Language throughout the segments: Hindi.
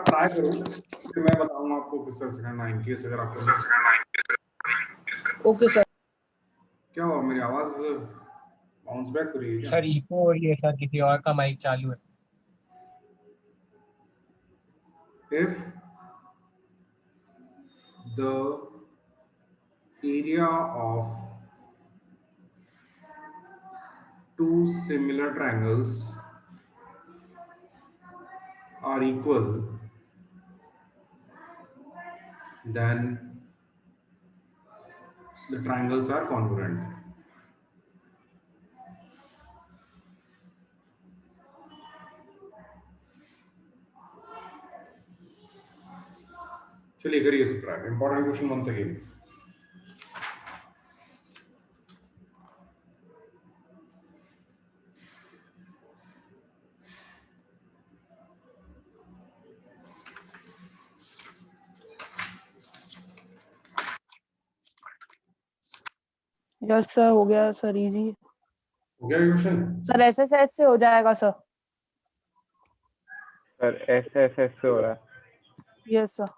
ट्राई करो, फिर मैं बताऊंगा आपको किस तरह से करना है इन केस अगर आपको। Okay sir. क्या हुआ, मेरी आवाज बाउंस बैक हो रही है क्या? सर इको हो रही है सर, किसी और का माइक चालू है। If the area of two similar triangles are equal, then the triangles are congruent. चलिए करिए इस try. Important question once again. Yes sir, हो गया सर, इजी हो गया क्वेश्चन सर। एसएसएस से हो जाएगा सर। सर एसएसएस से हो रहा है। Yes sir.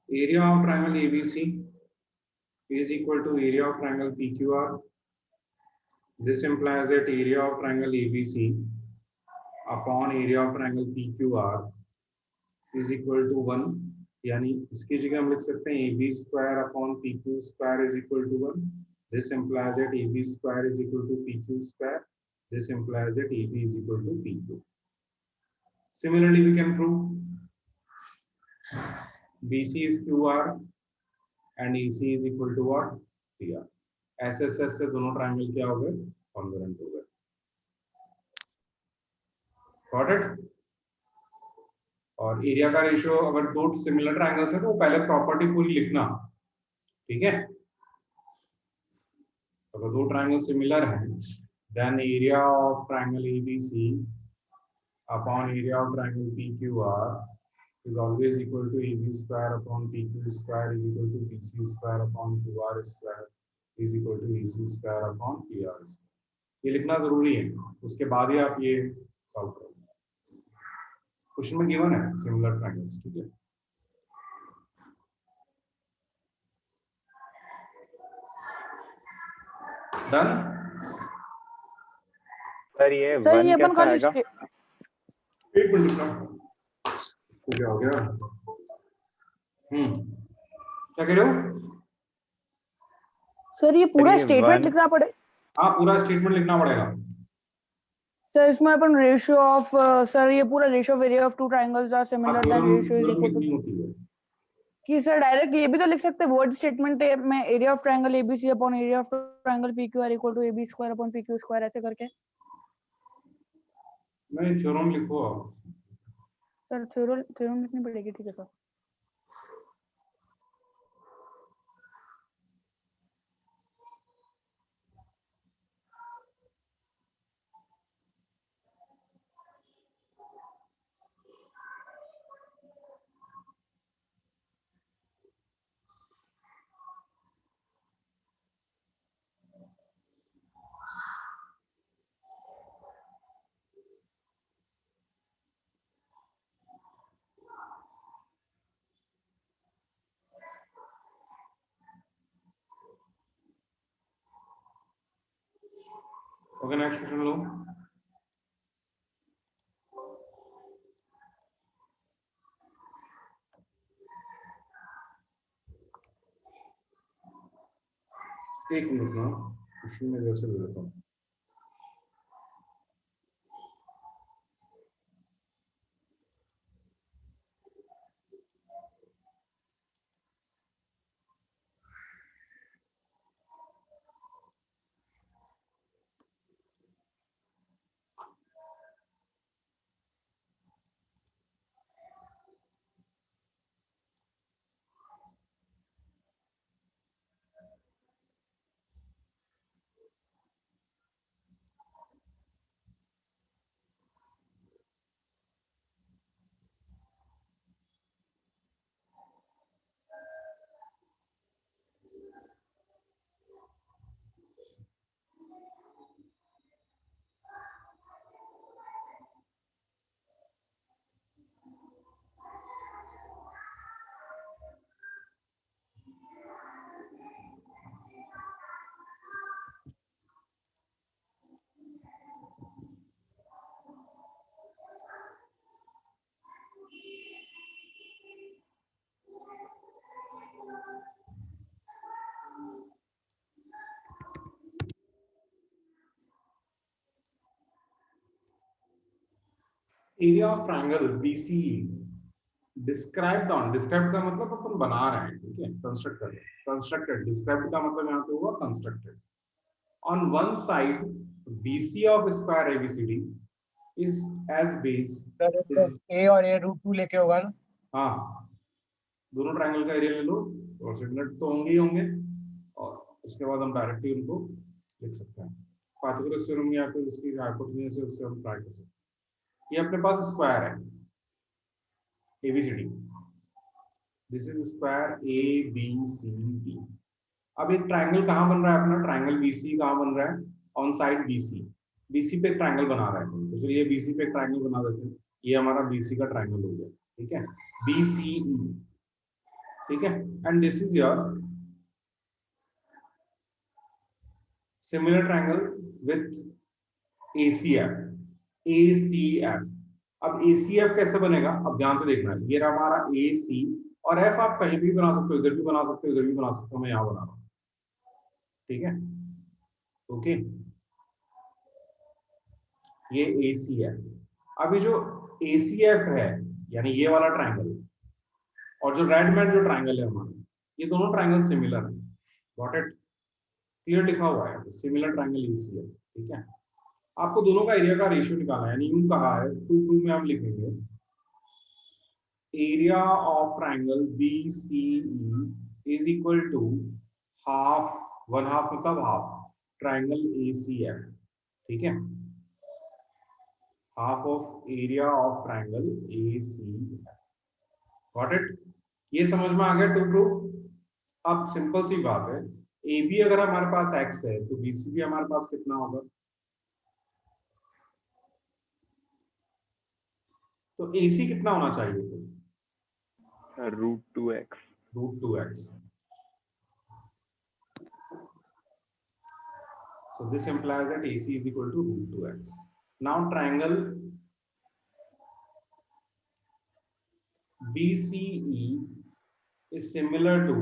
area of triangle ABC is equal to area of triangle PQR. This implies that area of triangle ABC upon area of triangle PQR is equal to 1. यानी इसकी जगह हम लिख सकते हैं AB square upon PQ square is equal to 1. This implies that AB square is equal to PQ square. This implies that AB is equal to PQ. Similarly, we can prove BC is QR and EC is equal to what? PR. SSS से दोनों ट्रायंगल क्या हो गए? कॉन्ग्रुएंट हो गए। Got it? और एरिया का रेशियो अगर दो सिमिलर ट्रायंगल्स है तो पहले प्रॉपर्टी पूरी लिखना, ठीक है? अगर दो ट्रायंगल सिमिलर हैं, then area of triangle ABC upon area of triangle PQR is always equal to AB square upon PQ square is equal to BC square upon QR square is equal to AC square upon PR. ये लिखना जरूरी है, उसके बाद ही आप ये सॉल्व करोगे। क्वेश्चन में गिवन है सिमिलर ट्रायंगल्स, ठीक है? डन? सर ये सर वन ये अपन कैसे खाली आएगा? एक मिनट का क्या हो गया? क्या कह रहे हो? सर ये पूरा ये स्टेटमेंट one- लिखना पड़े? हाँ, पूरा स्टेटमेंट लिखना पड़ेगा। सर इसमें अपन रेशियो ऑफ, सर ये पूरा ratio of area of two triangles are similar then ratio is equal to, कि सर डायरेक्ट ये भी तो लिख सकते हैं वर्ड स्टेटमेंट में area of triangle ABC upon area of triangle PQR equal to AB square upon PQ square ऐसे करके। नहीं, थ्योरम लिखो आप। सर थ्योरम लिखनी पड़ेगी, ठीक है सर। ओके, नेक्स्ट क्वेश्चन लो। एक मिनट ना, क्वेश्चन में जैसे ले लेता हूँ। Area of triangle BCE described on, describe का मतलब अपन बना रहे हैं, ठीक है, कंस्ट्रक्ट कर रहे हैं, कंस्ट्रक्टेड, डिस्क्राइब का मतलब यहाँ पे हुआ constructed. On one side BC of square ABCD is as base sir is, A और ए √2 लेके होगा ना? हाँ दोनों ट्रायंगल का एरिया ले लो और सेगमेंट तो होंगे ही होंगे, और उसके बाद हम डायरेक्टली उनको लिख सकते हैं पाइथागोरस थ्योरम या फिर इसकी हाइपोटेन्यूज से उससे हम ट्राई कर सकते हैं। ये अपने पास स्क्वायर है ABCD, this is square A B C D. अब एक ट्रायंगल कहाँ बन रहा है अपना, ट्रायंगल बीसी कहाँ बन रहा है, ऑन साइड बीसी, बीसी पे एक ट्रायंगल बना रहा है, तो चलिए बीसी पे एक ट्रायंगल बना देते हैं, ये हमारा बीसी का ट्रायंगल हो गया, ठीक है, बीसीई, ठीक है, and this is your similar triangle with ACF, ACF. अब एसीएफ कैसे बनेगा, अब ध्यान से देखना है, ये रहा हमारा एसी, और एफ आप कहीं भी बना सकते हो, इधर भी बना सकते हो, इधर भी बना सकते हो, मैं यहां बना रहा हूं, ठीक है, ओके, ये एसीएफ। अब ये जो एसीएफ है यानी ये वाला ट्रायंगल, और जो रेड में जो ट्रायंगल है हमारा, ये दोनों ट्रायंगल सिमिलर है, गॉट इट, क्लियर लिखा हुआ है सिमिलर ट्रायंगल एसीएफ, ठीक है। आपको दोनों का एरिया का रेशियो निकालना है, यानी यूं कहा है, टू प्रूफ में हम लिखेंगे area of triangle BCE is equal to half, one half मतलब हाफ ट्रायंगल एसीएफ, ठीक है, half of area of triangle ACF, got it. ये समझ में आ गया टू प्रूफ। अब सिंपल सी बात है, ए बी अगर हमारे पास एक्स है तो बीसी भी हमारे पास कितना होगा, तो AC कितना होना चाहिए फिर, √2x। √2x। So this implies that AC is equal to √2x. Now triangle BCE is similar to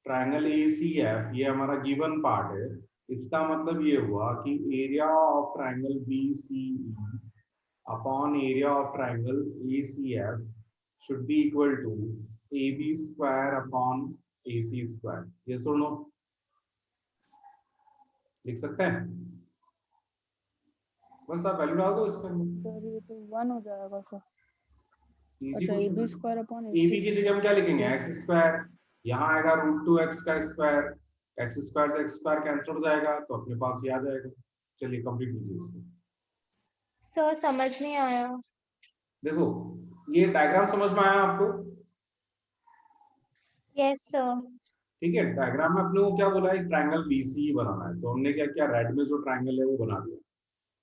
triangle ACF, ये हमारा गिवन पार्ट है, इसका मतलब ये हुआ कि area of triangle BCE upon area of triangle ACF should be equal to AB square upon AC square, yes or no, लिख सकते हैं, बस आप वैल्यू डाल दो इसके अंदर, सर ये तो 1 हो जाएगा सर। इजी अच्छा question. AB square upon AB की जगह हम क्या लिखेंगे, एक्स स्क्वायर, यहाँ आएगा √2x का स्क्वायर, एक्स स्क्वायर से एक्स स्क्वायर कैंसिल हो जाएगा, तो अपने पास ये आ जाएगा। चलिए कंप्लीट कीजिए इसको। सर समझ नहीं आया। देखो ये डायग्राम समझ में आया आपको, यस सर। ठीक है, डायग्राम में अपने को क्या बोला, एक ट्रायंगल BCE बनाना है, तो हमने क्या किया, रेड में जो ट्रायंगल है वो बना दिया,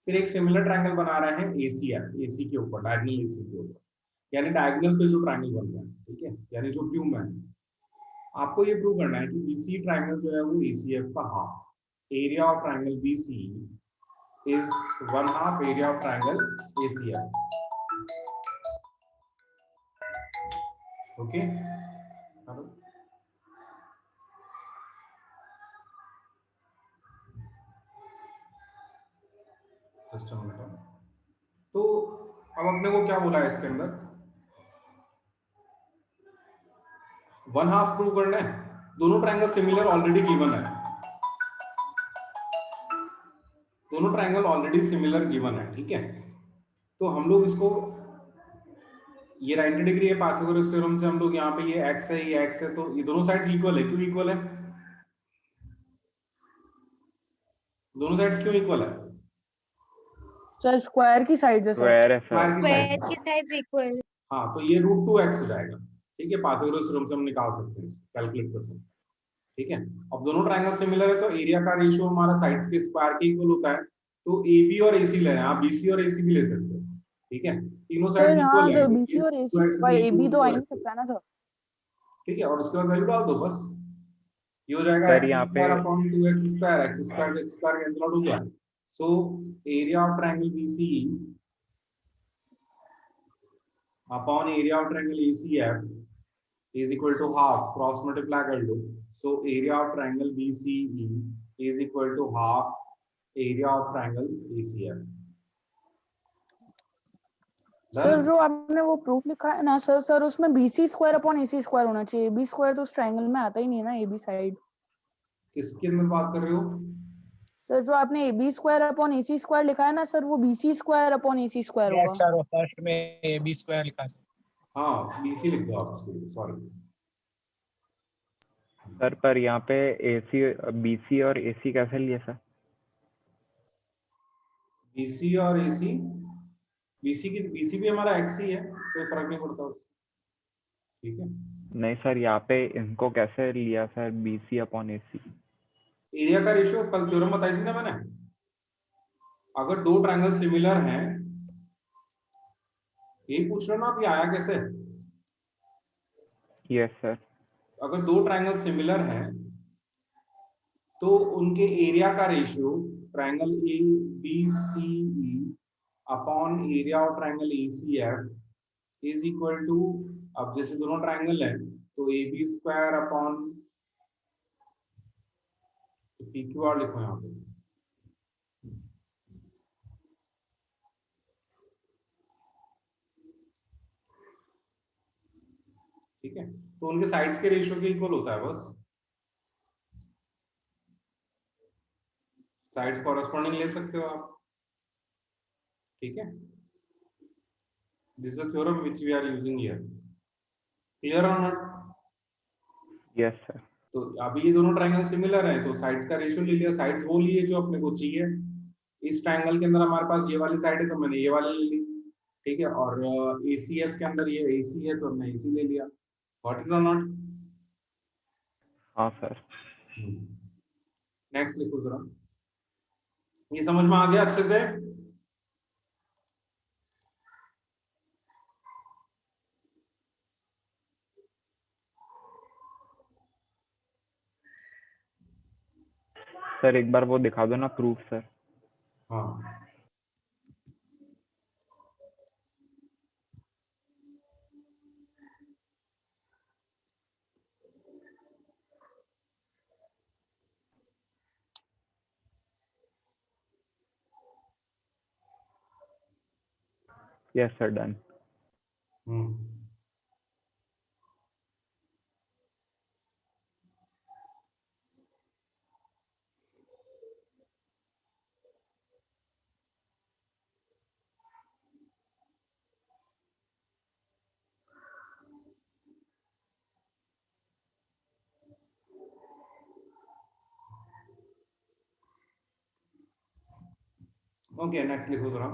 फिर एक सिमिलर ट्रायंगल बना रहे हैं ACF, AC के ऊपर, डायगोनल AC के ऊपर, यानी डायगोनल पे जो ट्रायंगल बन रहा है, ठीक है, यानी जो प्यूम है। आपको ये प्रूव करना है कि BC ट्रायंगल जो है वो ACF का half, area of triangle BCE is 1/2 area of triangle ACF, okay। Just a minute. तो अब अपने को क्या बोला है इसके अंदर, 1/2 प्रूव करना है, दोनों ट्रायंगल सिमिलर ऑलरेडी गिवन है, दोनों ट्रायंगल ऑलरेडी सिमिलर गिवन है, ठीक है। तो हम लोग इसको, ये 90 डिग्री है पाइथागोरस थ्योरम से, हम लोग यहाँ पे ये x है ये x है, तो ये दोनों साइड्स इक्वल है, क्यों इक्वल है, दोनों साइड्स क्यों इक्वल है, सर स्क्वायर की साइड है सर। स्क्वायर है स्क्वायर सर। की स्क्वायर साइड, की साइड्स इक्वल। हाँ, तो ये √2x हो जाएगा, ठीक है, पाइथागोरस थ्योरम से हम निकाल सकते हैं इसको, कैलकुलेट कर सकते हैं, ठीक है। अब दोनों ट्रायंगल सिमिलर है तो एरिया का रेशियो हमारा साइड्स के स्क्वायर के इक्वल होता है, तो AB और AC ले रहे हैं आप, BC और AC भी ले सकते हो, ठीक है, तीनों सर साइड्स हाँ इक्वल है, सर BC और AC का AB तो आ ही नहीं सकता ना सर। ठीक है, और उसके बाद वैल्यू डाल दो बस, ये हो जाएगा सर x यहाँ पे square upon 2x square, x square से x स्क्वायर कैंसिल आउट हो गया, so area of triangle BCE upon area of triangle ACF is equal to half, cross multiply कर दो, so area of triangle BCE is equal to half area of triangle ACF, sir Done? जो आपने वो प्रूफ लिखा है ना सर उसमें BC square upon AC square होना चाहिए। AB स्क्वायर तो उस ट्रायंगल में आता ही नहीं है ना, AB साइड। किसके अंदर बात कर रहे हो? सर जो आपने AB square upon AC square लिखा है ना सर, वो BC square upon AC square yes होगा। सर, वो फर्स्ट में AB स्क्वायर लिखा है। हाँ, BC लिख दो आप उसके लिए, सॉरी। सर पर यहाँ पे AC BC और AC कैसे लिए सर? BC और AC, BC भी हमारा x ही है, कोई फर्क नहीं पड़ता उससे। ठीक है, नहीं सर, यहाँ पे इनको कैसे लिया sir, BC upon AC? Area का रेशियो कल थ्योरम बताई थी ना मैंने। अगर दो ट्रायंगल सिमिलर हैं, यही पूछ रहे हो ना आप, ये आया कैसे? Yes sir. अगर दो ट्रायंगल सिमिलर हैं तो उनके एरिया का ratio triangle A B C E upon area of triangle A C F is equal to, अब जैसे दोनों ट्रायंगल है तो A B square upon P Q R लिखो यहाँ पे। ठीक है, तो उनके साइड्स के रेशियो के इक्वल होता है बस। साइड्स कॉरेस्पॉन्डिंग ले सकते हो आप। ठीक है, this is the theorem which we are using here. Clear और नॉट? Yes sir. तो अभी ये दोनों ट्रायंगल सिमिलर हैं तो साइड्स का रेशियो ले लिया, साइड्स वो लिए जो अपने को चाहिए। इस ट्रायंगल के अंदर हमारे पास ये वाली साइड है तो मैंने ये वाली ले ली। ठीक है, और ACF के अंदर ये AC है तो हमने AC ले लिया। गॉट इट और नॉट? हाँ सर। नेक्स्ट लिखो जरा, ये समझ में आ गया अच्छे से? सर एक बार वो दिखा दो ना प्रूफ सर। हाँ, yes sir, done. Okay, next लिखो जरा।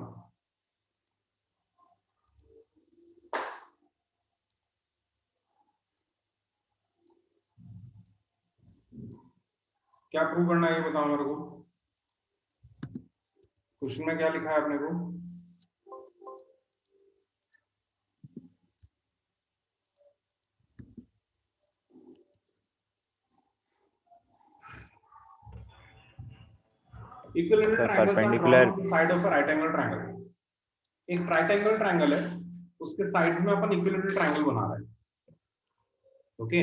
क्या प्रूव करना है ये बताओ मेरे को। क्वेश्चन में क्या लिखा है अपने को? Equilateral sir triangles are drawn perpendicular. On the side of a right angle triangle. एक राइट एंगल ट्रायंगल है, उसके साइड्स में अपन इक्विलेटरल ट्रायंगल बना रहे हैं। ओके,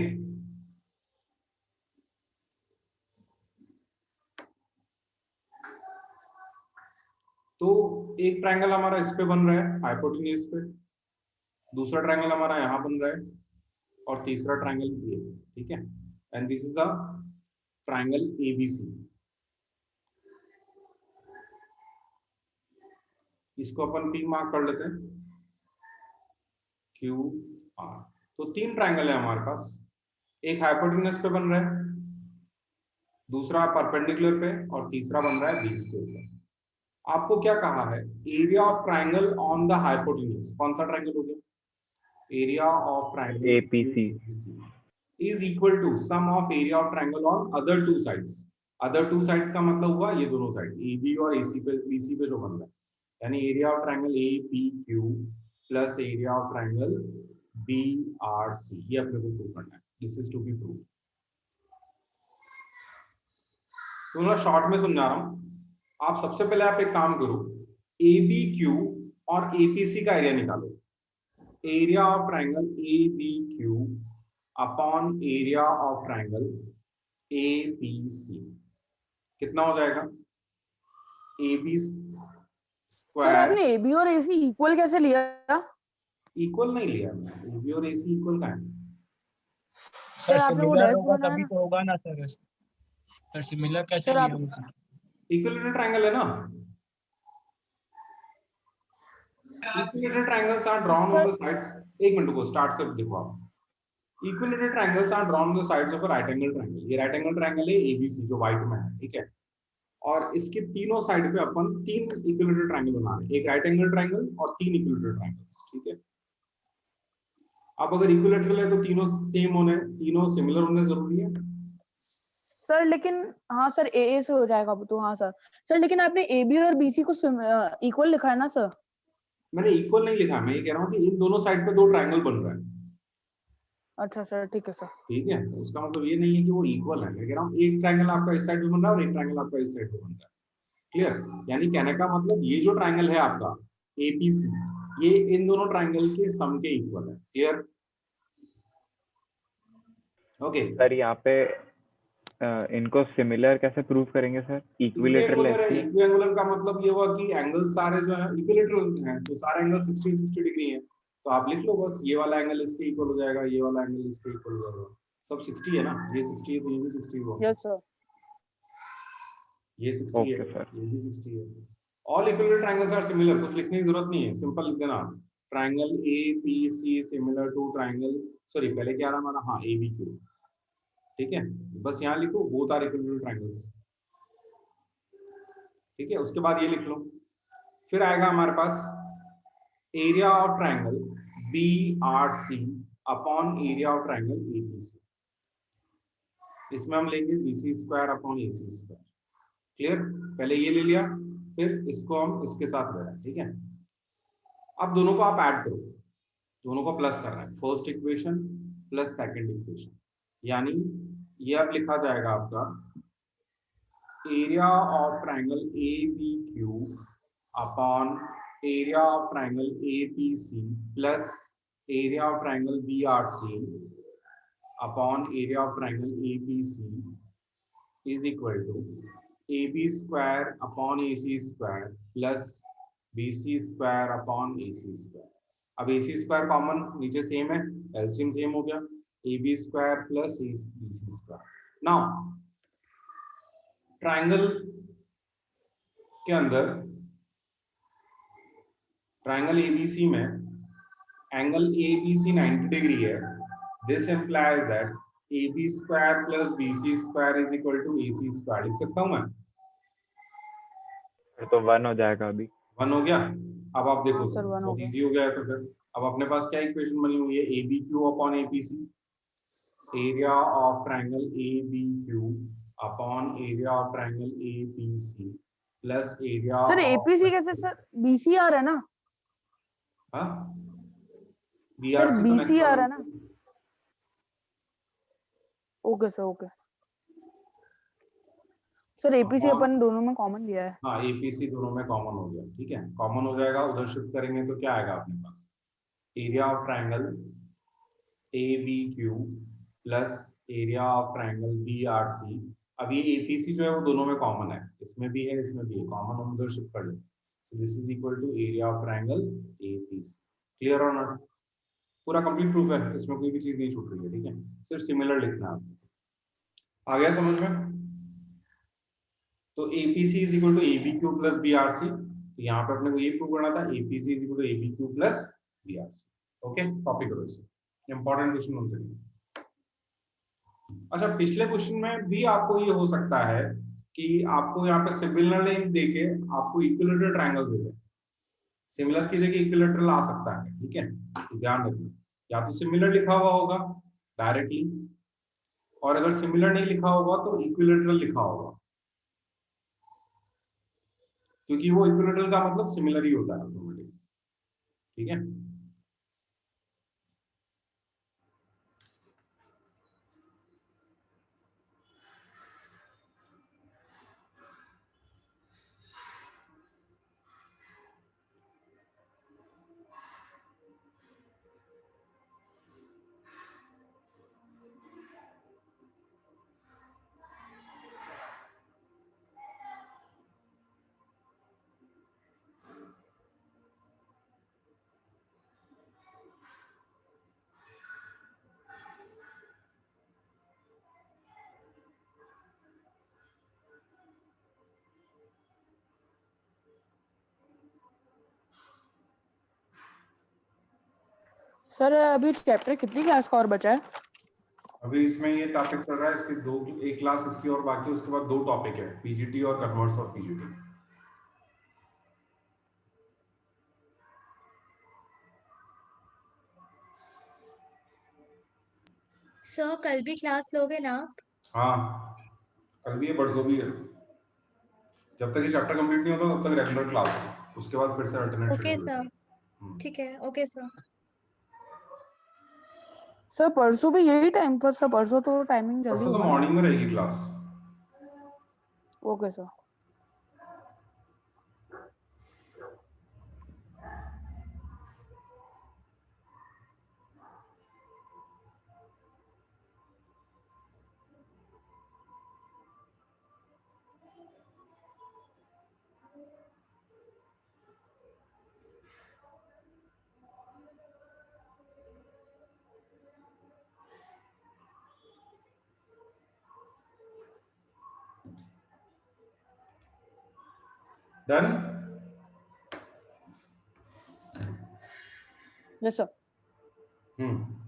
तो एक ट्रायंगल हमारा इस पे बन रहा है हाइपोटेन्यूज पे, दूसरा ट्रायंगल हमारा यहाँ बन रहा है, और तीसरा ट्रायंगल ये। ठीक है, and this is the triangle ABC। इसको अपन P मार्क कर लेते हैं, QR। तो तीन ट्रायंगल है हमारे पास, एक हाइपोटेन्यूज पे बन रहा है, दूसरा परपेंडिकुलर पे, और तीसरा बन रहा है बेस के ऊपर। आपको क्या कहा है? Area of triangle on the hypotenuse. कौन सा ट्रायंगल हो गया? Area of triangle APC। Is equal to sum of area of triangle on other two sides. Other two sides का मतलब हुआ ये दोनों साइड, AB और AC पे, BC पे जो बन रहा है, यानी area of triangle APQ plus area of triangle BRC। ये अपने को प्रूव करना है। This is to be prove. तो मैं शॉर्ट में समझा रहा हूं। आप सबसे पहले आप एक काम करो, ABQ और APC का एरिया निकालो। Area of triangle ABQ upon area of triangle APC कितना हो जाएगा? AB सर स्क्वायर आपने AB और AC इक्वल कैसे लिया? इक्वल नहीं लिया मैंने, AB और AC इक्वल का है। सर सर आपने वो सिमिलर डायरेक्ट होगा बनाया तभी ना? तो होगा ना सर। सर सिमिलर कैसे सर लिया आप होगा? इक्विलेटरल ट्रायंगल है ना, equilateral triangles are drawn on sir the sides. एक मिनट को स्टार्ट से देखो आप। Equilateral triangles are drawn on the sides of a right angle triangle. ये राइट एंगल ट्रायंगल है ABC जो व्हाइट में है, ठीक है। और इसके तीनों साइड पे अपन तीन इक्विलेटरल ट्रायंगल बना रहे हैं, एक राइट एंगल ट्रायंगल और तीन इक्विलेटरल ट्रायंगल्स, ठीक है। अब अगर इक्विलेटरल है तो तीनों सेम होने, तीनों सिमिलर होने जरूरी है। सर लेकिन हाँ सर AA से हो जाएगा वो तो। हाँ सर। सर लेकिन आपने AB और BC को इक्वल लिखा है ना सर? मैंने इक्वल नहीं लिखा, मैं ये कह रहा हूँ कि इन दोनों साइड पे दो ट्रायंगल बन रहे हैं, अच्छा सर ठीक है सर। ठीक है। तो उसका मतलब ये नहीं है कि वो इक्वल है। मैं कह रहा हूँ एक ट्रायंगल आपका इस साइड पे बन रहा है और एक ट्रायंगल आपका इस साइड पे बन रहा है। क्लियर? यानी कहने का मतलब ये जो ट्रायंगल है आपका APC, ये इन दोनों ट्रायंगल के सम के इक्वल है। क्लियर? ओके। सर यहाँ पे इनको सिमिलर कैसे प्रूव करेंगे सर? इक्विलेटरल इक्विएंगुलर है। ऐसी है। इक्विएंगुलर का मतलब ये हुआ कि एंगल सारे जो है इक्विलेटरल हैं, तो सारे एंगल 60 डिग्री है। तो आप लिख लो बस, ये वाला एंगल इसके इक्वल हो जाएगा, ये वाला एंगल इसके इक्वल हो जाएगा। सब 60 है ना, ये 60 है तो ये भी 60 होगा, यस सर। ये 60 है, ओके सर। ये भी 60 है। All equilateral triangles are similar. कुछ लिखने की जरूरत नहीं है, सिंपल लिख देना। Triangle APC similar to triangle, sorry पहले क्या रहा हमारा, हाँ ABQ, ठीक है। बस यहाँ लिखो बोथ आर इक्विलेटरल ट्रायंगल्स, ठीक है। उसके बाद ये लिख लो, फिर आएगा हमारे पास area of triangle BRC upon area of triangle ABC। इसमें हम लेंगे BC square upon AC square. Clear? पहले ये ले लिया, फिर इसको हम इसके साथ ले रहे हैं, ठीक है। अब दोनों को आप ऐड करो, दोनों को प्लस कर रहे हैं, first equation plus second equation. यानी ये अब लिखा जाएगा आपका area of triangle ABQ upon area of triangle APC plus area of triangle BRC upon area of triangle APC is equal to AB square upon AC square plus BC square upon AC square. अब AC स्क्वायर कॉमन नीचे सेम है, एलसीएम सेम हो गया, AB square plus BC square. Now triangle के अंदर, ट्रायंगल ABC में एंगल ABC 90 डिग्री है। This implies that AB square plus BC square is equal to AC square. लिख सकता हूं मैं? तो 1 हो जाएगा अभी। 1 हो गया। अब आप देखो हाँ तो सर 1 हो बहुत गया। इजी हो गया है। तो फिर अब अपने पास क्या इक्वेशन बनी हुई है, ABQ upon APC, area of triangle ABQ upon area of triangle APC plus area sir of, APC कैसे सर? BCR है ना? हाँ सर BRC तो नेक्स्ट BCR वाला। है ना? Okay sir okay. Sir APC upon, अपन दोनों में कॉमन लिया है। हाँ APC दोनों में कॉमन हो गया, ठीक है। कॉमन हो जाएगा, उधर शिफ्ट करेंगे तो क्या आएगा अपने पास, area of triangle ABQ plus area of triangle BRC। अब ये APC जो है वो दोनों में कॉमन है, इसमें भी है इसमें भी है, कॉमन हम उधर शिफ्ट कर लें। So this is equal to area of triangle APC. Clear or not? पूरा कंप्लीट प्रूफ है, इसमें कोई भी चीज नहीं छूट रही है, ठीक है। सिर्फ सिमिलर लिखना है आपको। आ गया समझ में? तो APC is equal to ABQ plus BRC। तो यहाँ पे अपने को ये प्रूव करना था, APC is equal to ABQ plus BRC। Okay, copy करो इसे, इंपॉर्टेंट क्वेश्चन हमसे। अच्छा, पिछले क्वेश्चन में भी आपको ये हो सकता है कि आपको यहाँ पे सिमिलर देके आपको इक्विलेटरल ट्रायंगल दे दे। सिमिलर की जगह इक्विलेटरल आ सकता है, ठीक है, तो ध्यान रखना। या तो सिमिलर लिखा हुआ होगा डायरेक्टली, और अगर सिमिलर नहीं लिखा होगा तो इक्विलेटरल लिखा होगा, क्योंकि वो इक्विलेटरल का मतलब सिमिलर ही होता है ऑटोमेटिक, ठीक है। सर अभी चैप्टर कितनी क्लास का और बचा है? अभी इसमें ये टॉपिक चल रहा है, इसकी एक क्लास इसकी और बाकी उसके बाद 2 टॉपिक है, पीजीटी और कन्वर्ट्स ऑफ पीजीटी। सर कल भी क्लास लोगे ना? हाँ, कल भी है, परसों भी है। जब तक ये चैप्टर कंप्लीट नहीं होता तब तक रेगुलर क्लास है, उसके बाद फिर से अल्टरनेट ओके शेड्यूल सर, है। ठीक है, ओके सर। सर परसों भी यही टाइम पर? सर परसों तो टाइमिंग जल्दी परसों तो होगा ना? मॉर्निंग में रहेगी class. Okay sir. Done. Yes sir. Hmm.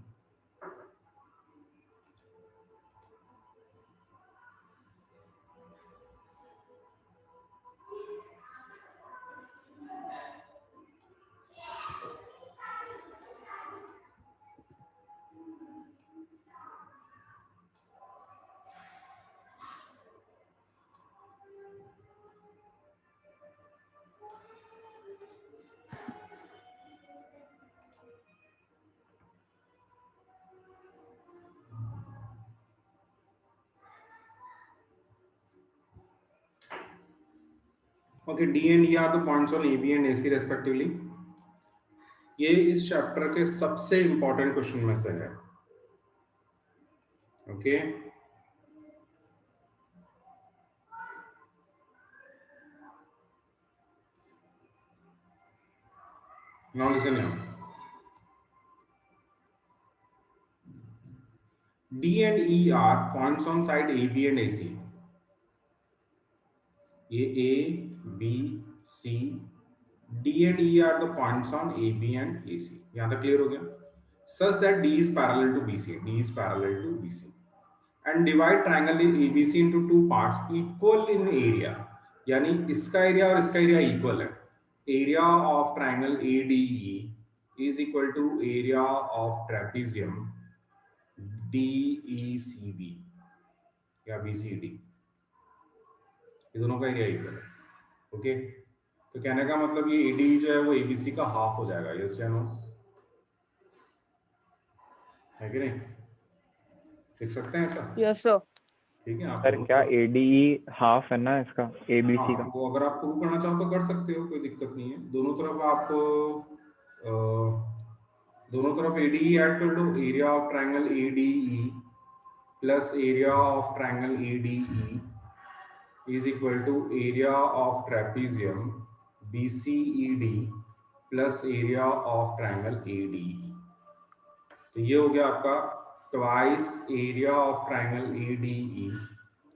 Okay, D and E are the points on AB and AC respectively. ये इस चैप्टर के सबसे इंपॉर्टेंट क्वेश्चन में से है। Okay, now listen here. D and E are points on side AB and AC. ये A, B, C, D and E are the points on AB and AC. यहाँ तक क्लियर हो गया? Such that D is parallel to BC. D is parallel to BC. And divide triangle in ABC into 2 parts equal in area. यानी इसका एरिया और इसका एरिया इक्वल है। Area of triangle ADE is equal to area of trapezium DECB या BCD, ये दोनों का एरिया इक्वल है। ओके, तो कहने का मतलब ये ADE जो है वो ABC का हाफ हो जाएगा। यस या नो? है कि नहीं? लिख सकते हैं ऐसा? Yes sir. ठीक है, आप सर क्या ADE हाफ है ना इसका ABC का? वो अगर आप प्रूव करना चाहो तो कर सकते हो, कोई दिक्कत नहीं है। दोनों तरफ आप दोनों तरफ ADE ऐड कर लो। Area of triangle ADE plus area of triangle ADE is equal to area of trapezium BCED plus area of triangle ADE। तो ये हो गया आपका twice area of triangle ADE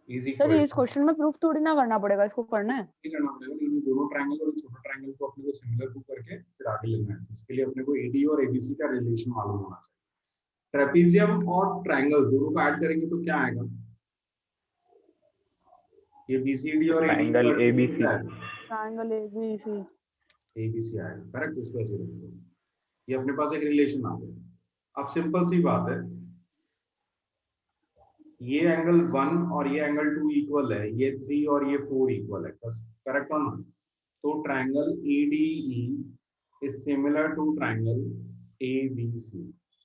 is sir equal इस क्वेश्चन में प्रूफ थोड़ी ना करना पड़ेगा, इसको करना है। करना पड़ेगा, लेकिन दोनों ट्रायंगल और छोटा ट्रायंगल को अपने को सिमिलर प्रूव करके फिर आगे लेना है। इसके लिए अपने को AD और ABC का रिलेशन मालूम होना चाहिए। ट्रेपेजियम और ट्रायंगल दोनों को ऐड करेंगे तो क्या आएगा? ये BCD और AD triangle ABC। Triangle ABC। ABC आएगा, करेक्ट। इसको ऐसे रख दो, ये अपने पास एक रिलेशन आ गया। अब सिंपल सी बात है, ये एंगल 1 और ये एंगल 2 इक्वल है, ये 3 और ये 4 इक्वल है, करेक्ट और नॉट? तो triangle ADE is similar to triangle ABC,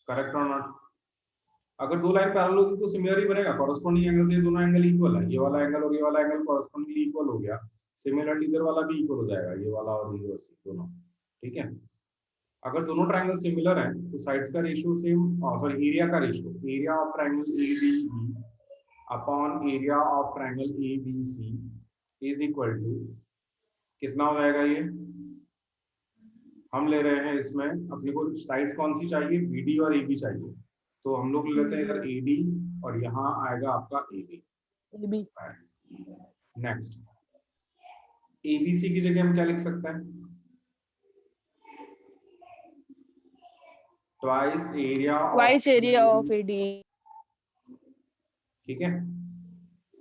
correct और नॉट? अगर दो लाइन पैरेलल होती तो सिमिलर ही बनेगा, कॉरेस्पॉन्डिंग एंगल से दोनों एंगल इक्वल है। ये वाला एंगल और ये वाला एंगल कॉरेस्पॉन्डिंगली इक्वल हो गया, सिमिलरली इधर वाला भी इक्वल हो जाएगा, ये वाला और ये दोनों। ठीक है, अगर दोनों ट्रायंगल सिमिलर हैं तो साइड्स का रेशियो सेम, सॉरी एरिया का ratio, area of triangle ADE upon area of triangle ABC is equal to कितना हो जाएगा? ये हम ले रहे हैं, इसमें अपने को साइड्स कौन सी चाहिए? BD और AB चाहिए, तो हम लोग ले लेते हैं इधर AD और यहाँ आएगा आपका AB। नेक्स्ट, ABC की जगह हम क्या लिख सकते हैं? Twice area twice area of AD. ठीक है,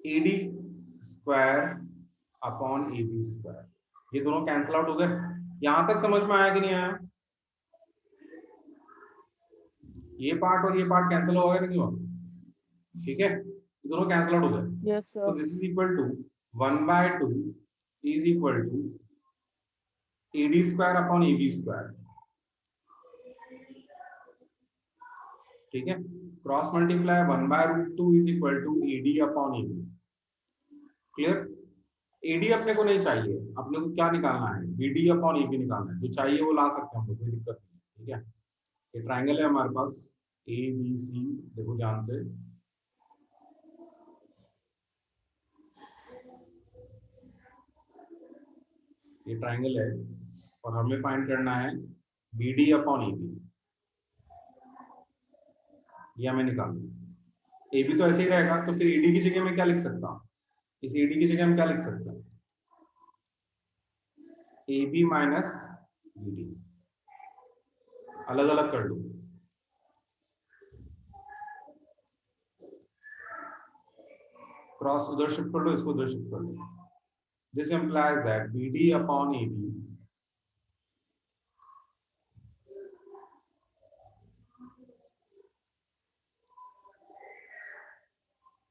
AD square upon AB square, ये दोनों कैंसिल आउट हो गए। यहां तक समझ में आया कि नहीं आया? ये पार्ट और ये पार्ट कैंसिल हो गया कि नहीं हुआ? ठीक है, ये दोनों कैंसिल आउट हो गए। Yes, So sir. this is equal to 1/2 is equal to AD square upon AB square। ठीक है, cross multiply 1/√2 is equal to AD upon AB। Clear? AD अपने को नहीं चाहिए, अपने को क्या निकालना है? BD upon AB निकालना है। जो चाहिए वो ला सकते हैं हम लोग, कोई दिक्कत नहीं है। ठीक है, ये ट्राइंगल है हमारे पास ABC, देखो ध्यान से, ये ट्राइंगल है और हमें फाइंड करना है BD अपॉन AB। ये हमें निकालना है। AB तो ऐसे ही रहेगा, तो फिर AD की जगह में क्या लिख सकता हूँ? इस AD की जगह हम क्या लिख सकते हैं? AB माइनस BD, अलग अलग कर लो। क्रॉस उधर शिफ्ट कर लो, इसको उधर शिफ्ट कर लो। This implies that BD upon AB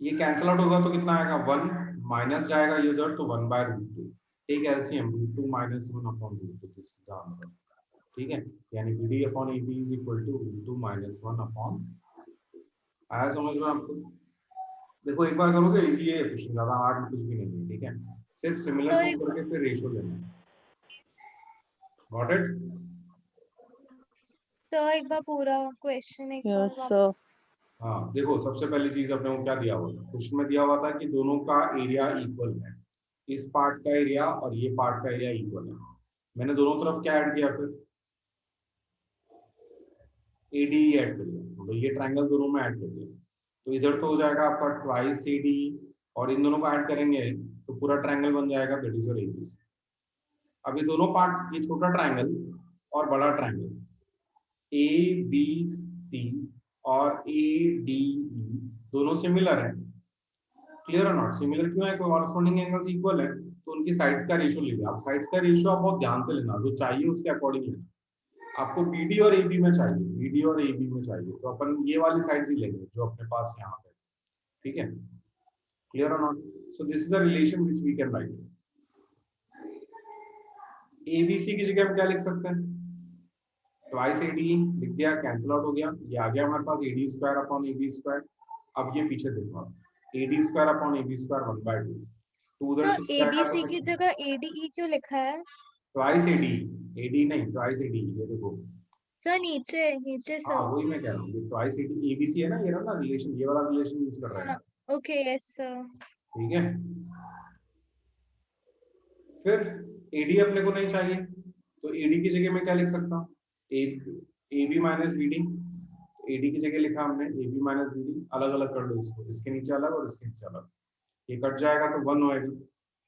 ये कैंसिल आउट होगा तो कितना आएगा? 1 माइनस जाएगा ये उधर, तो 1/√2। Take LCM, √2 minus 1 upon √2, this is the answer. ठीक है, यानी BD upon AB is equal to √2 minus 1 upon. आया समझ में आपको? देखो एक बार करोगे इजी है क्वेश्चन, ज्यादा हार्ड कुछ भी नहीं है। ठीक है, सिर्फ सिमिलर Sir, प्रूव करके फिर रेशियो लेना है। Got it? तो एक बार पूरा क्वेश्चन एक Yes, बार sir. हाँ देखो, सबसे पहली चीज अपने को क्या दिया हुआ था? क्वेश्चन में दिया हुआ था कि दोनों का एरिया इक्वल है, इस पार्ट का एरिया और ये पार्ट का एरिया इक्वल है। मैंने दोनों तरफ क्या ऐड किया? फिर AD ऐड कर दिया, तो ये ट्राइंगल दोनों में ऐड कर दिया, तो इधर तो हो जाएगा आपका ट्वाइस AD, और इन दोनों को ऐड करेंगे तो पूरा ट्राइंगल बन जाएगा, दैट इज योर ABC। अब ये दोनों पार्ट, ये छोटा ट्राइंगल और बड़ा ट्राइंगल ABC और ADE दोनों सिमिलर है। क्लियर और नॉट? सिमिलर क्यों है? कॉरस्पॉन्डिंग एंगल्स इक्वल है, तो उनकी साइड्स का रेशियो लीजिए। आप साइड्स का रेशियो आप बहुत ध्यान से लेना, जो चाहिए उसके अकॉर्डिंग लेना। आपको BD और AB में चाहिए, BD और AB में चाहिए, तो अपन ये वाली साइड्स ही लेंगे जो अपने पास यहाँ पे। ठीक है, क्लियर और not? So this is the relation which we can write. ABC की जगह हम क्या लिख सकते हैं? ट्वाइस AD लिख दिया, कैंसिल आउट हो गया, ये आ गया हमारे पास AD square upon AB square. अब ये पीछे देखो आप, AD square upon AB square 1/2, तो उधर तो शिफ्ट जाएगा ABC की तो जगह ADE क्यों लिखा है? ट्वाइस AD नहीं, ट्वाइस AD, ये देखो। सर नीचे नीचे हाँ सर। वही मैं कह रहा हूँ, ये ट्वाइस AD ABC है ना, ये ना रिलेशन, ये वाला रिलेशन यूज कर रहे हैं। Okay yes sir. ठीक है, फिर AD अपने को नहीं चाहिए, तो AD की जगह में क्या लिख सकता हूँ? AB minus BD। AD की जगह लिखा हमने AB माइनस BD, अलग अलग कर लो इसको, इसके नीचे अलग और इसके नीचे अलग, ये कट जाएगा तो 1 होएगा,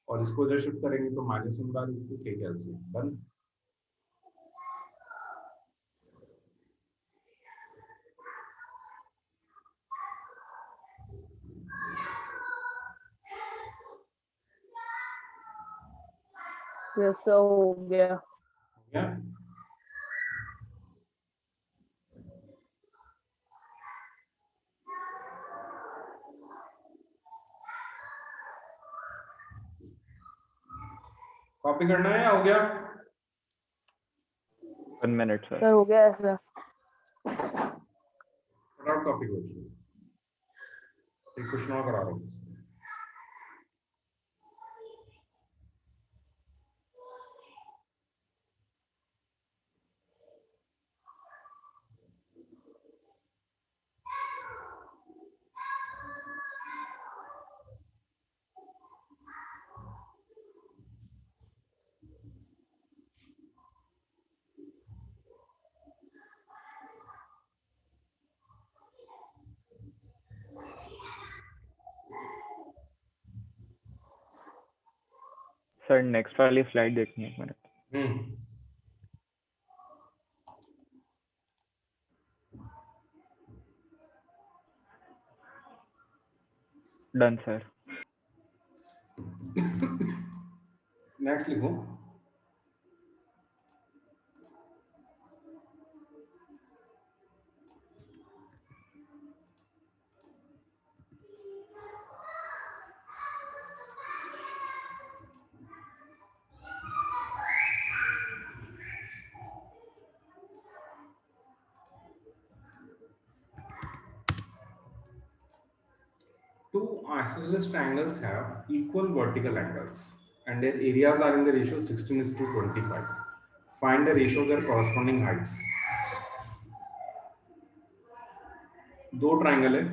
और इसको इधर शिफ्ट करेंगे तो -1/√2 के कैलसियम बन। Yes, sir. हो गया. क्या? कॉपी करना है या हो गया? 1 minute sir। Sir हो गया ऐसा. फटाफट कॉपी करो, एक क्वेश्चन और करा रहा हूँ। सर नेक्स्ट वाली स्लाइड देखनी है एक मिनट। Done sir. नेक्स्ट लिखो। Two isosceles triangles have equal vertical angles and their areas are in the ratio 16:25. Find the ratio of their corresponding heights. दो ट्राइंगल है,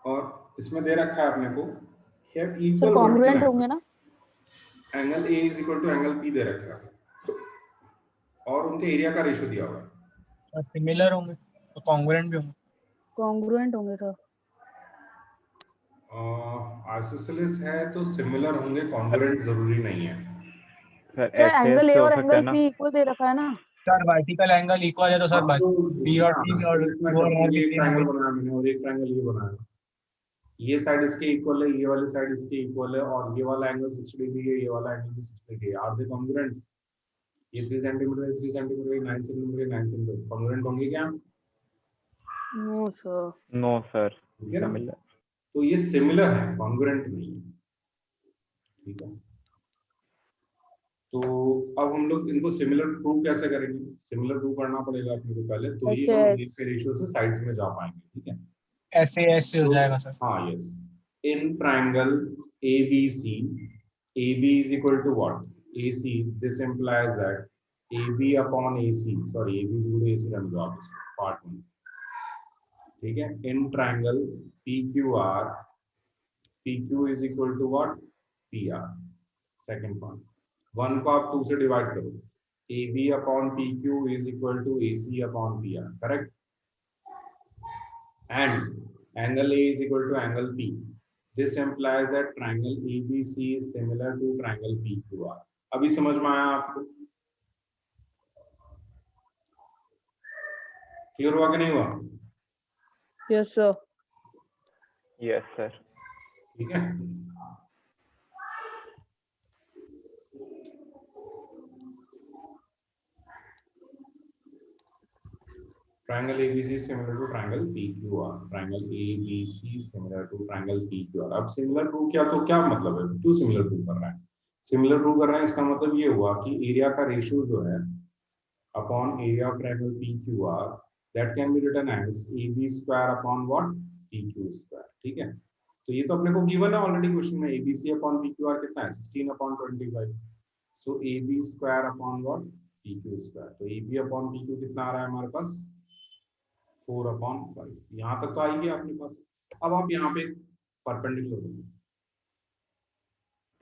और इसमें दे रखा है अपने को have sir equal congruent vertical होंगे ना? Angle A is equal to angle P दे रखा है और उनके एरिया का रेशियो दिया हुआ है। सिमिलर होंगे तो कॉन्ग्रुएंट भी होंगे। कॉन्ग्रुएंट होंगे सर। आइसोसेलेस है तो सिमिलर होंगे, कॉन्ग्रुएंट जरूरी नहीं है। सर सर ऐसे एंगल ए ऐसे हो और सकता है एंगल ना। पी इक्वल दे रखा है ना? सर वर्टिकल एंगल इक्वल है तो सर बी और टी और इसमें वो सब है एक ट्रायंगल सेम। बनाया मैंने और एक ट्रायंगल ये बनाया, ये साइड इसके इक्वल है, ये वाली साइड इसके इक्वल है और ये वाला एंगल 60 डिग्री है, ये वाला एंगल भी 60 डिग्री है। Are they congruent? ये 3 सेंटीमीटर है, 3 सेंटीमीटर है, 9 सेंटीमीटर है, 9 सेंटीमीटर, कॉन्ग्रुएंट होंगे क्या? No sir. No sir. ठीक है ना? सिमिलर। तो ये सिमिलर है, कॉन्ग्रुएंट नहीं है। ठीक है, तो अब हम लोग इनको सिमिलर प्रूव कैसे करेंगे? सिमिलर प्रूव करना पड़ेगा अपने को पहले, तो ये हम ऐसे एक के रेशियो से साइड्स में जा पाएंगे। ठीक है, ऐसे ऐसे हो जाएगा सर। हाँ yes, in triangle ABC, AB is equal to what? AC, this implies that AB upon AC, sorry AB is equal to AC run दो आप इसको, पार्ट 1। ठीक है, in triangle PQR, PQ is equal to what? PR, second part. 1 को आप 2 से डिवाइड करो, AB upon PQ is equal to AC upon PR, correct? And angle A is equal to angle P. This implies that triangle ABC is similar to triangle PQR. अभी समझ में आया आपको? क्लियर हुआ कि नहीं हुआ? Yes sir. Yes sir. ठीक है, triangle ABC is similar to triangle PQR. Triangle ABC is similar to triangle PQR. अब सिमिलर प्रूव किया तो क्या मतलब है? क्यों सिमिलर प्रूव कर रहा है? सिमिलर प्रूव कर रहे हैं इसका मतलब ये हुआ कि एरिया का रेशियो जो है upon area of triangle PQR, that can be written as AB square upon what? PQ square. ठीक है, तो ये तो अपने को गिवन है ऑलरेडी क्वेश्चन में। ABC upon PQR कितना है? 16 upon 25. So AB square upon what? PQ square. तो AB upon PQ कितना आ रहा है हमारे पास? 4/5। यहाँ तक तो आएगी आपके पास। अब आप यहाँ पे परपेंडिकुलर दोगे,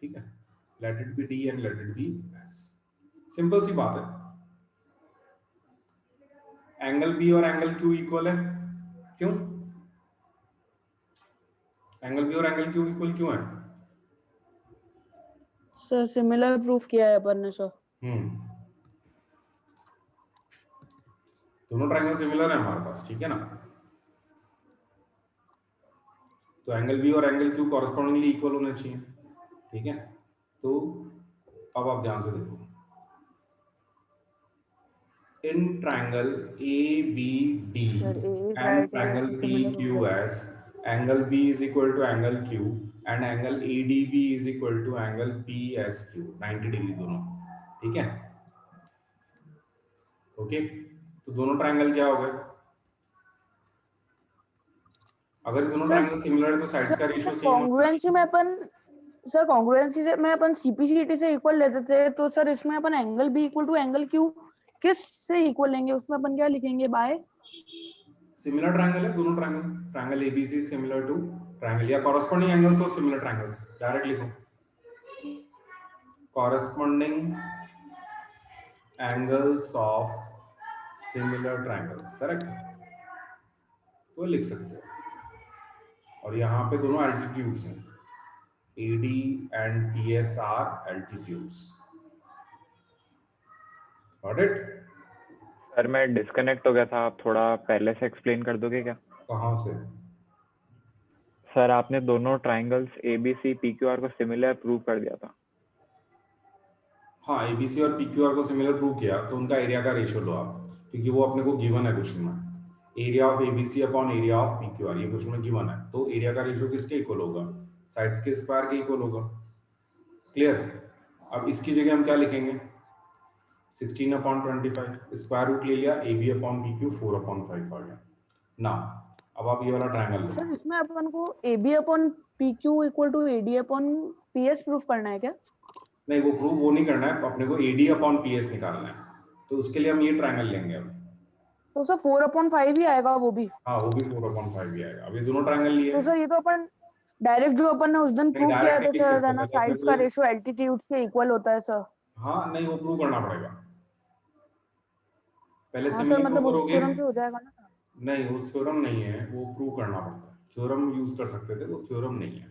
ठीक है, let it be D and let it be S। Simple सी बात है, एंगल B और एंगल Q इक्वल है। क्यों? एंगल B और एंगल Q इक्वल क्यों है? सर सिमिलर प्रूफ किया है अपन ने सर। दोनों ट्रायंगल सिमिलर है हमारे पास, ठीक है ना? तो एंगल B और एंगल Q कॉरेस्पॉन्डिंगली इक्वल होने चाहिए। ठीक है, तो अब आप ध्यान से देखो, in triangle ABD and triangle PQS, angle B is equal to angle Q and angle ADB is equal to angle PSQ, 90 degree दोनों। ठीक है, ओके, तो दोनों ट्रायंगल क्या हो गए? अगर ये दोनों ट्रायंगल सिमिलर है तो साइड्स का रेशियो सेम होगा। कॉन्ग्रुएंसी में अपन सर कॉन्ग्रुएंसी से में अपन CPCT से इक्वल लेते थे, तो सर इसमें अपन angle B equal to angle Q किस से इक्वल लेंगे? उसमें अपन क्या लिखेंगे? बाय सिमिलर ट्रायंगल है दोनों triangle, triangle ABC similar to triangle या corresponding angles of similar triangles, direct लिखो corresponding angles of similar triangles, correct? तो लिख सकते हो। और यहाँ पे दोनों एल्टीट्यूड्स हैं, AD and PS are altitudes. Got it? Sir मैं डिस्कनेक्ट हो गया था, आप थोड़ा पहले से एक्सप्लेन कर दोगे क्या? कहाँ से? सर आपने दोनों ट्राइंगल्स ABC PQR को सिमिलर प्रूव कर दिया था। हाँ, ABC और PQR को सिमिलर प्रूव किया तो उनका एरिया का रेशियो लो आप, क्योंकि वो अपने को गिवन है क्वेश्चन में। Area of ABC upon area of PQR ये क्वेश्चन में गिवन है, तो एरिया का रेशियो किसके इक्वल होगा? साइड्स के स्क्वायर के इक्वल होगा। क्लियर? अब इसकी जगह हम क्या लिखेंगे? 16/25 स्क्वायर रूट ले लिया, AB अपॉन PQ 4/5 आ गया ना। अब आप ये वाला ट्रायंगल सर लो। इसमें अपन को AB upon PQ equal to AD upon PS proof करना है क्या? नहीं, वो प्रूव वो नहीं करना है, अपने को AD अपॉन PS निकालना है, तो उसके लिए हम ये ट्रायंगल लेंगे अब। तो सर 4/5 ही आएगा वो भी? हाँ, वो भी 4/5 ही आएगा। अब ये दोनों ट्रायंगल लिए तो हैं। सर ये तो अपन डायरेक्ट जो अपन ने उस दिन नहीं, प्रूव किया डायरेक्ट था नहीं लिख सर, सकते, है ना, पहले अपने साइड्स का को रेशियो एल्टीट्यूड्स के इक्वल होता है सर। हाँ नहीं, वो प्रूव करना पड़ेगा पहले। हाँ सर, सिमिलर मतलब प्रूव उस करोगे? थ्योरम से हो जाएगा ना? नहीं, वो थ्योरम नहीं है, वो प्रूव करना पड़ता है। थ्योरम यूज कर सकते थे, वो थ्योरम नहीं है।